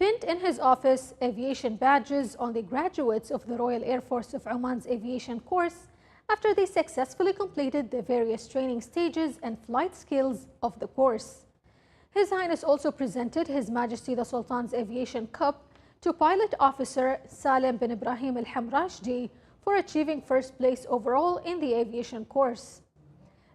pinned in his office aviation badges on the graduates of the Royal Air Force of Oman's aviation course after they successfully completed the various training stages and flight skills of the course. His Highness also presented His Majesty the Sultan's Aviation Cup to Pilot Officer Salem bin Ibrahim al-Hamrashdi for achieving first place overall in the aviation course.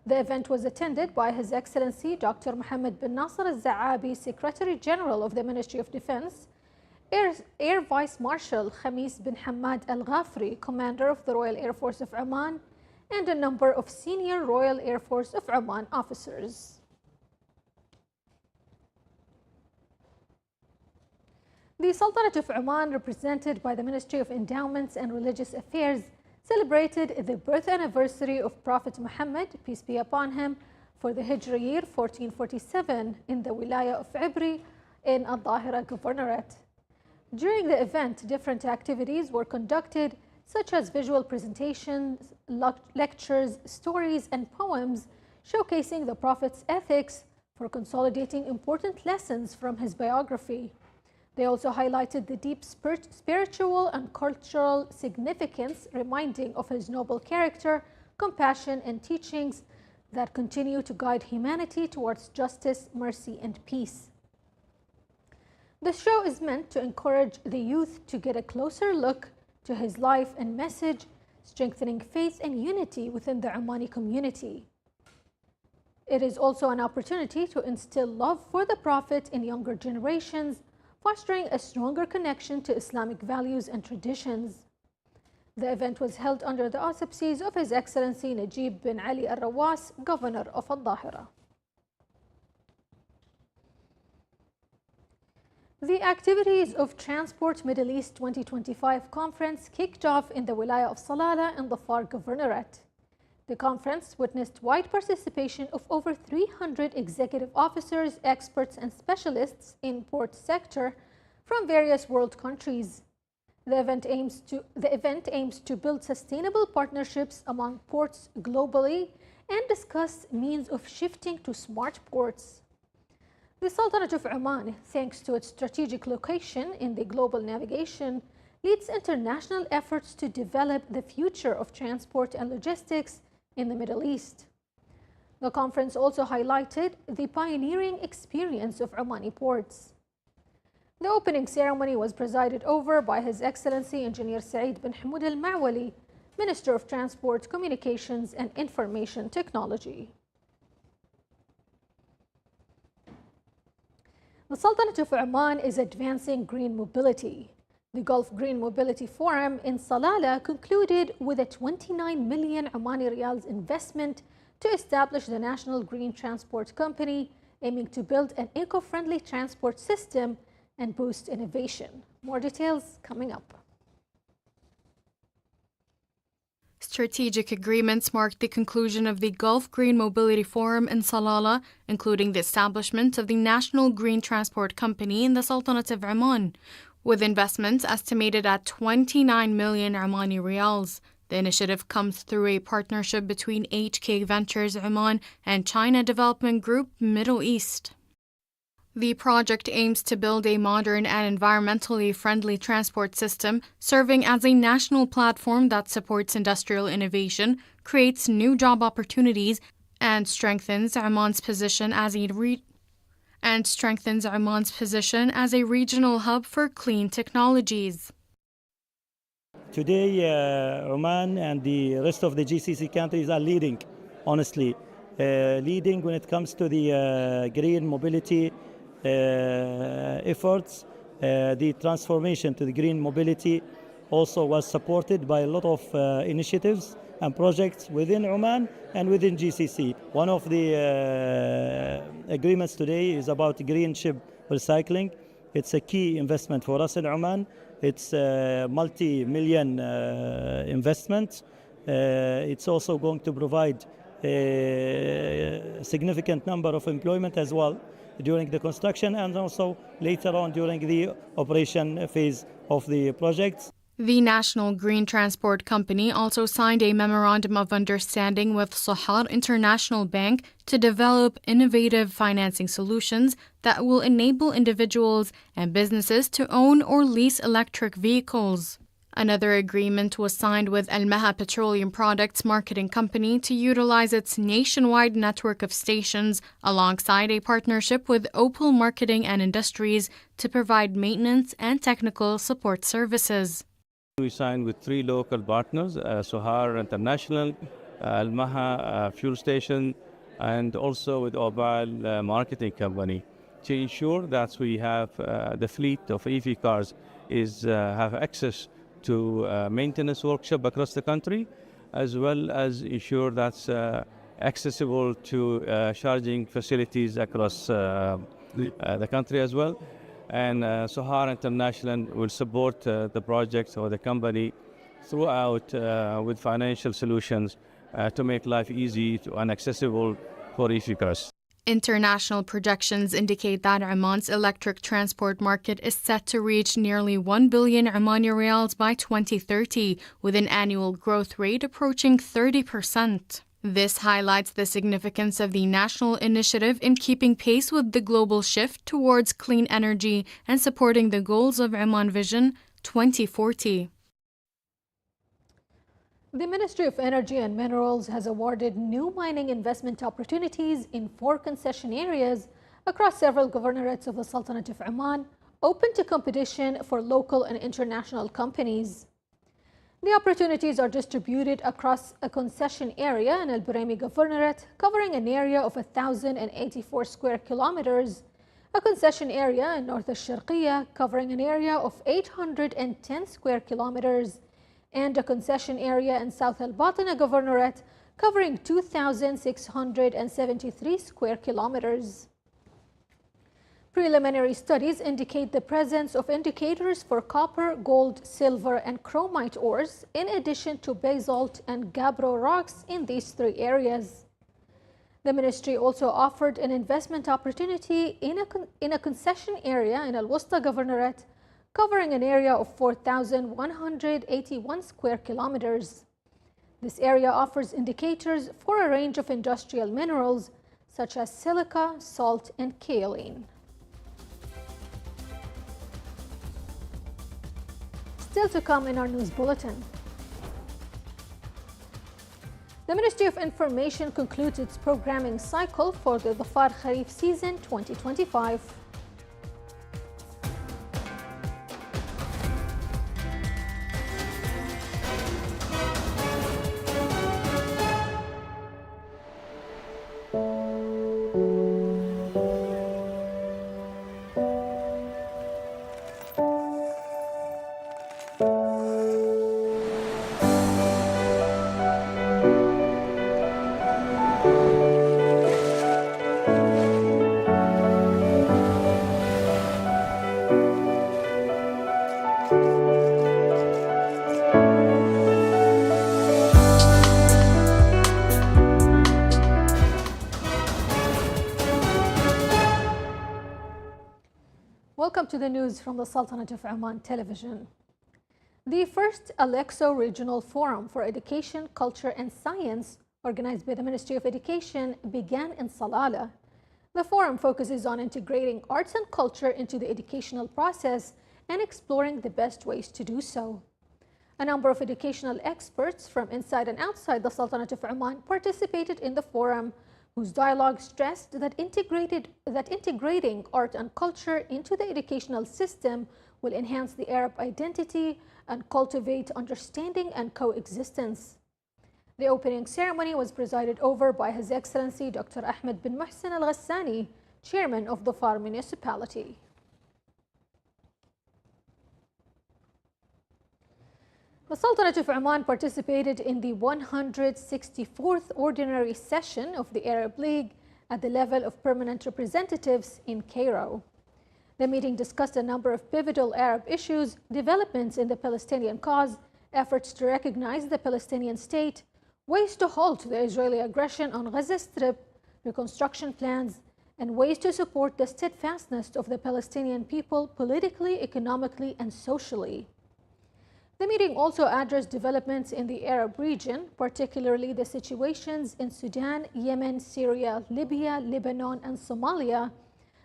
The event was attended by His Excellency Dr. Mohammed bin Nasser al-Za'abi, Secretary General of the Ministry of Defense, Air Vice Marshal Khamis bin Hamad al-Ghafri, Commander of the Royal Air Force of Oman, and a number of senior Royal Air Force of Oman officers. The Sultanate of Oman, represented by the Ministry of Endowments and Religious Affairs, celebrated the birth anniversary of Prophet Muhammad, peace be upon him, for the Hijri year 1447 in the Wilaya of Ibri in Al-Dhahira Governorate. During the event, different activities were conducted, such as visual presentations, lectures, stories, and poems showcasing the Prophet's ethics for consolidating important lessons from his biography. They also highlighted the deep spiritual and cultural significance, reminding of his noble character, compassion, and teachings that continue to guide humanity towards justice, mercy, and peace. The show is meant to encourage the youth to get a closer look to his life and message, strengthening faith and unity within the Omani community. It is also an opportunity to instill love for the Prophet in younger generations, fostering a stronger connection to Islamic values and traditions. The event was held under the auspices of His Excellency Najib bin Ali al-Rawas, Governor of Al-Dhahira. The activities of Transport Middle East 2025 conference kicked off in the Wilaya of Salalah in the Far Governorate. The conference witnessed wide participation of over 300 executive officers, experts, and specialists in port sector from various world countries. The event aims to build sustainable partnerships among ports globally and discuss means of shifting to smart ports. The Sultanate of Oman, thanks to its strategic location in the global navigation, leads international efforts to develop the future of transport and logistics in the Middle East. The conference also highlighted the pioneering experience of Omani ports. The opening ceremony was presided over by His Excellency Engineer Saeed bin Hamoud al-Ma'wali, Minister of Transport, Communications and Information Technology. The Sultanate of Oman is advancing green mobility. The Gulf Green Mobility Forum in Salalah concluded with a 29 million Omani Riyals investment to establish the National Green Transport Company, aiming to build an eco-friendly transport system and boost innovation. More details coming up. Strategic agreements marked the conclusion of the Gulf Green Mobility Forum in Salalah, including the establishment of the National Green Transport Company in the Sultanate of Oman, with investments estimated at 29 million Omani Riyals. The initiative comes through a partnership between HK Ventures Oman and China Development Group Middle East. The project aims to build a modern and environmentally friendly transport system, serving as a national platform that supports industrial innovation, creates new job opportunities, and strengthens Oman's position as a regional hub for clean technologies. Today, Oman and the rest of the GCC countries are leading, honestly, leading when it comes to the green mobility efforts. The transformation to the green mobility also was supported by a lot of initiatives and projects within Oman and within GCC. One of the agreements today is about green ship recycling. It's a key investment for us in Oman. It's a multi-million investment. It's also going to provide a significant number of employment as well during the construction and also later on during the operation phase of the project. The National Green Transport Company also signed a memorandum of understanding with Sohar International Bank to develop innovative financing solutions that will enable individuals and businesses to own or lease electric vehicles. Another agreement was signed with Al Maha Petroleum Products Marketing Company to utilize its nationwide network of stations alongside a partnership with Opal Marketing and Industries to provide maintenance and technical support services. We signed with 3 local partners, Sohar International, Al Maha Fuel Station, and also with Opal Marketing Company, to ensure that we have the fleet of EV cars have access to maintenance workshop across the country, as well as ensure that's accessible to charging facilities across the country as well. And Sohar International will support the project or the company throughout with financial solutions to make life easy and accessible for EV cars. International projections indicate that Oman's electric transport market is set to reach nearly 1 billion Omani riyals by 2030, with an annual growth rate approaching 30%. This highlights the significance of the national initiative in keeping pace with the global shift towards clean energy and supporting the goals of Oman Vision 2040. The Ministry of Energy and Minerals has awarded new mining investment opportunities in 4 concession areas across several governorates of the Sultanate of Oman, open to competition for local and international companies. The opportunities are distributed across a concession area in Al Buraimi Governorate, covering an area of 1,084 square kilometers, a concession area in North Al-Sharqiyya, covering an area of 810 square kilometers, and a concession area in South Al-Batina Governorate, covering 2,673 square kilometers. Preliminary studies indicate the presence of indicators for copper, gold, silver, and chromite ores, in addition to basalt and gabbro rocks in these 3 areas. The ministry also offered an investment opportunity in a concession area in Al-Wusta Governorate, covering an area of 4,181 square kilometers. This area offers indicators for a range of industrial minerals such as silica, salt, and kaolin. Still to come in our news bulletin. The Ministry of Information concludes its programming cycle for the Dhafar Kharif season 2025. Welcome to the news from the Sultanate of Oman Television. The first Alexo Regional Forum for Education, Culture and Science, organized by the Ministry of Education, began in Salalah. The forum focuses on integrating arts and culture into the educational process and exploring the best ways to do so. A number of educational experts from inside and outside the Sultanate of Oman participated in the forum, whose dialogue stressed that integrating art and culture into the educational system will enhance the Arab identity and cultivate understanding and coexistence. The opening ceremony was presided over by His Excellency Dr. Ahmed bin Mohsen Al Ghassani, Chairman of Dhafar Municipality. The Sultanate of Oman participated in the 164th Ordinary Session of the Arab League at the level of permanent representatives in Cairo. The meeting discussed a number of pivotal Arab issues, developments in the Palestinian cause, efforts to recognize the Palestinian state, ways to halt the Israeli aggression on Gaza Strip, reconstruction plans, and ways to support the steadfastness of the Palestinian people politically, economically, and socially. The meeting also addressed developments in the Arab region, particularly the situations in Sudan, Yemen, Syria, Libya, Lebanon, and Somalia,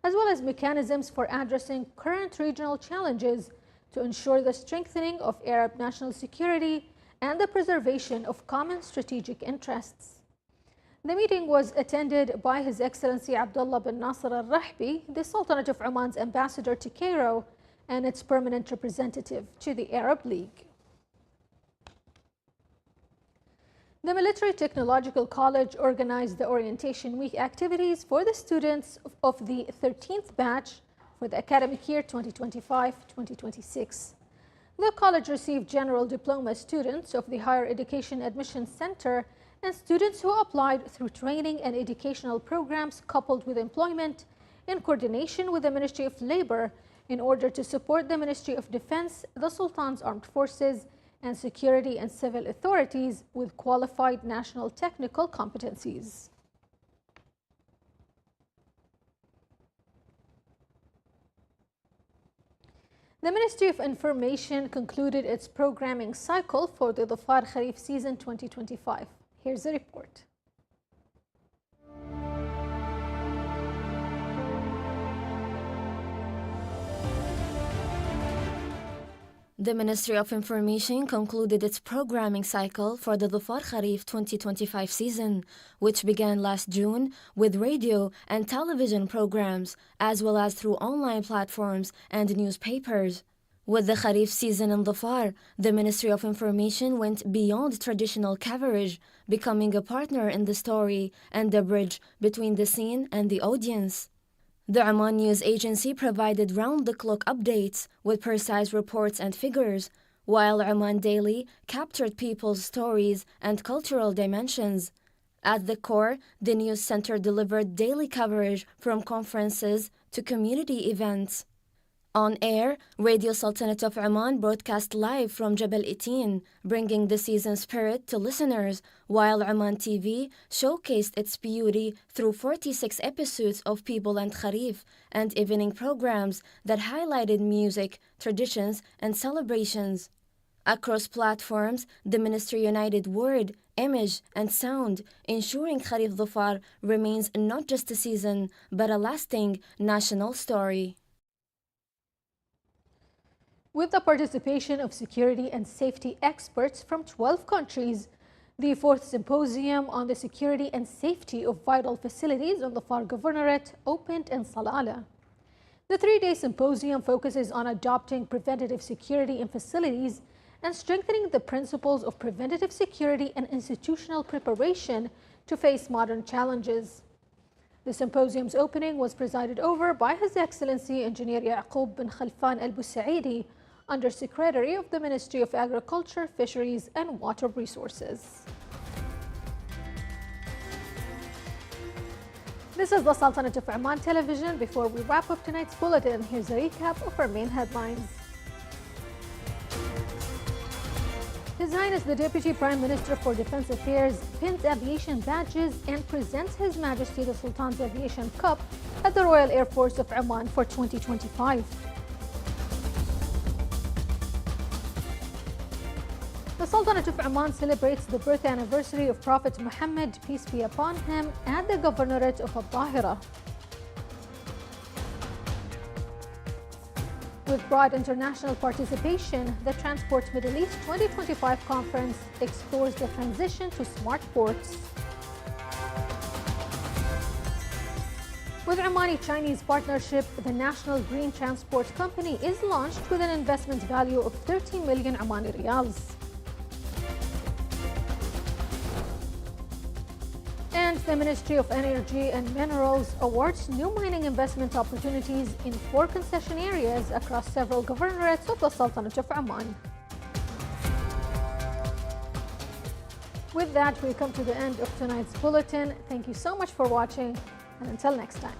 as well as mechanisms for addressing current regional challenges to ensure the strengthening of Arab national security and the preservation of common strategic interests. The meeting was attended by His Excellency Abdullah bin Nasser al-Rahbi, the Sultanate of Oman's ambassador to Cairo and its permanent representative to the Arab League. The Military Technological College organized the Orientation Week activities for the students of the 13th batch for the academic year 2025-2026. The college received general diploma students of the Higher Education Admission Center and students who applied through training and educational programs coupled with employment in coordination with the Ministry of Labor in order to support the Ministry of Defense, the Sultan's Armed Forces, and security and civil authorities with qualified national technical competencies. The Ministry of Information concluded its programming cycle for the Dhafar Kharif season 2025. Here's a report. The Ministry of Information concluded its programming cycle for the Dhafar Kharif 2025 season, which began last June with radio and television programs, as well as through online platforms and newspapers. With the Kharif season in Dhafar, the Ministry of Information went beyond traditional coverage, becoming a partner in the story and a bridge between the scene and the audience. The Oman News Agency provided round-the-clock updates with precise reports and figures, while Oman Daily captured people's stories and cultural dimensions. At the core, the news center delivered daily coverage from conferences to community events. On air, Radio Sultanate of Oman broadcast live from Jabal Itin, bringing the season spirit to listeners, while Oman TV showcased its beauty through 46 episodes of People and Kharif and evening programs that highlighted music, traditions, and celebrations. Across platforms, the ministry united word, image, and sound, ensuring Kharif Dhafar remains not just a season, but a lasting national story. With the participation of security and safety experts from 12 countries, the 4th Symposium on the Security and Safety of Vital Facilities in the Dhafar Governorate opened in Salalah. The 3-day symposium focuses on adopting preventative security in facilities and strengthening the principles of preventative security and institutional preparation to face modern challenges. The symposium's opening was presided over by His Excellency Engineer Yaqub bin Khalfan al-Busaidi, Under-Secretary of the Ministry of Agriculture, Fisheries and Water Resources. This is the Sultanate of Oman Television. Before we wrap up tonight's bulletin, here's a recap of our main headlines. His Highness the Deputy Prime Minister for Defense Affairs pins aviation badges and presents His Majesty the Sultan's Aviation Cup at the Royal Air Force of Oman for 2025. The Sultanate of Oman celebrates the birth anniversary of Prophet Muhammad, peace be upon him, at the Governorate of Al-Tahira. With broad international participation, the Transport Middle East 2025 conference explores the transition to smart ports. With Omani-Chinese partnership, the National Green Transport Company is launched with an investment value of 13 million Omani riyals. And the Ministry of Energy and Minerals awards new mining investment opportunities in 4 concession areas across several governorates of the Sultanate of Oman. With that, we come to the end of tonight's bulletin. Thank you so much for watching, and until next time.